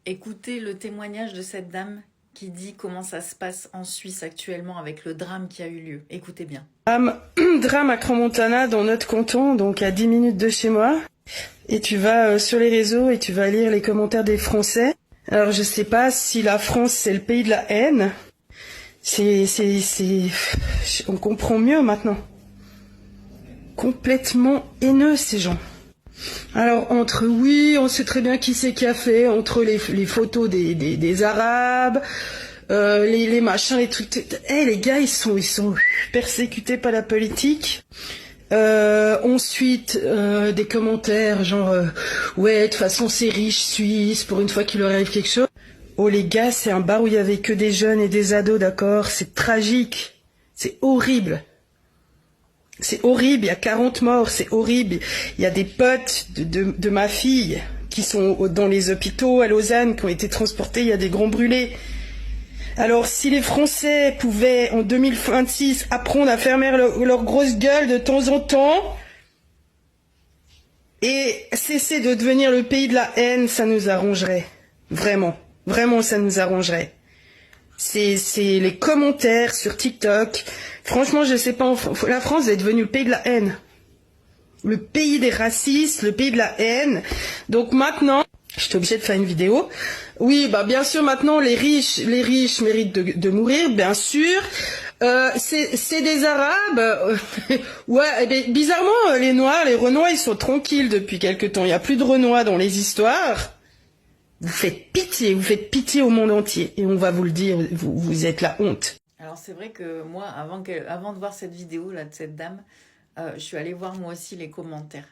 Écoutez le témoignage de cette dame qui dit comment ça se passe en Suisse actuellement avec le drame qui a eu lieu. Écoutez bien. Drame à Crans-Montana dans notre canton, donc à 10 minutes de chez moi. Et tu vas sur les réseaux et tu vas lire les commentaires des Français. Alors je sais pas si la France c'est le pays de la haine. On comprend mieux maintenant. Complètement haineux ces gens. Alors entre oui, on sait très bien qui c'est qui a fait, entre les photos des Arabes, les machins, les trucs. Les gars, ils sont persécutés par la politique. Ensuite, des commentaires genre ouais, de toute façon c'est riche Suisse, pour une fois qu'il leur arrive quelque chose. Oh les gars, c'est un bar où il y avait que des jeunes et des ados, d'accord? C'est tragique, c'est horrible. C'est horrible, il y a 40 morts, c'est horrible. Il y a des potes de ma fille qui sont dans les hôpitaux à Lausanne, qui ont été transportés, il y a des grands brûlés. Alors si les Français pouvaient en 2026 apprendre à fermer leur grosse gueule de temps en temps et cesser de devenir le pays de la haine, ça nous arrangerait. Vraiment, vraiment ça nous arrangerait. C'est les commentaires sur TikTok. Franchement, je sais pas, la France est devenue le pays de la haine. Le pays des racistes, le pays de la haine. Donc maintenant, j'étais obligée de faire une vidéo. Oui, bah bien sûr, maintenant, les riches méritent de mourir, bien sûr. C'est des Arabes. Ouais, mais bizarrement, les Noirs, les Renois, ils sont tranquilles depuis quelque temps. Il n'y a plus de Renois dans les histoires. Vous faites pitié au monde entier. Et on va vous le dire, vous êtes la honte. Alors c'est vrai que moi, avant de voir cette vidéo là de cette dame, je suis allée voir moi aussi les commentaires.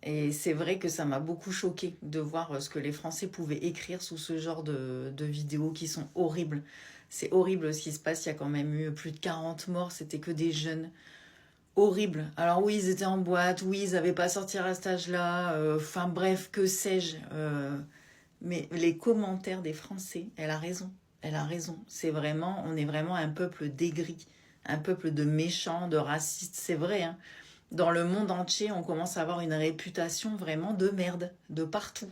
Et c'est vrai que ça m'a beaucoup choquée de voir ce que les Français pouvaient écrire sous ce genre de vidéos qui sont horribles. C'est horrible ce qui se passe, il y a quand même eu plus de 40 morts, c'était que des jeunes. Horrible. Alors oui, ils étaient en boîte, oui, ils n'avaient pas sorti à cet âge-là, enfin bref, que sais-je. Mais les commentaires des Français, elle a raison. Elle a raison. On est vraiment un peuple d'aigris, un peuple de méchants, de racistes. C'est vrai, hein. Dans le monde entier, on commence à avoir une réputation vraiment de merde, de partout.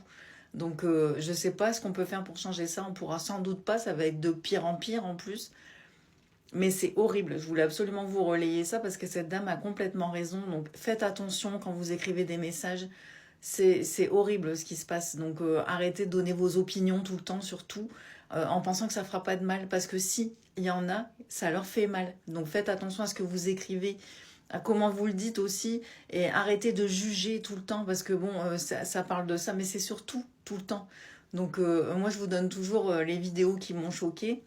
Donc, je sais pas ce qu'on peut faire pour changer ça. On pourra sans doute pas. Ça va être de pire en pire en plus. Mais c'est horrible. Je voulais absolument vous relayer ça parce que cette dame a complètement raison. Donc, faites attention quand vous écrivez des messages. C'est horrible ce qui se passe. Donc arrêtez de donner vos opinions tout le temps, surtout, en pensant que ça fera pas de mal. Parce que si il y en a, ça leur fait mal. Donc faites attention à ce que vous écrivez, à comment vous le dites aussi. Et arrêtez de juger tout le temps. Parce que bon, ça parle de ça, mais c'est surtout tout le temps. Donc moi, je vous donne toujours les vidéos qui m'ont choquée.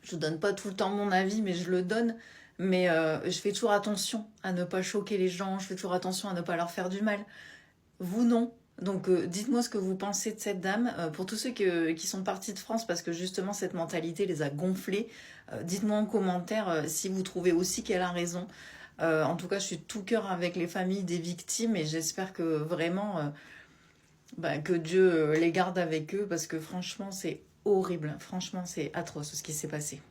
Je vous donne pas tout le temps mon avis, mais je le donne. Mais je fais toujours attention à ne pas choquer les gens. Je fais toujours attention à ne pas leur faire du mal. Vous, non. Donc, dites-moi ce que vous pensez de cette dame. Pour tous ceux qui sont partis de France, parce que justement, cette mentalité les a gonflés, dites-moi en commentaire si vous trouvez aussi qu'elle a raison. En tout cas, je suis de tout cœur avec les familles des victimes et j'espère que vraiment, que Dieu les garde avec eux, parce que franchement, c'est horrible. Franchement, c'est atroce ce qui s'est passé.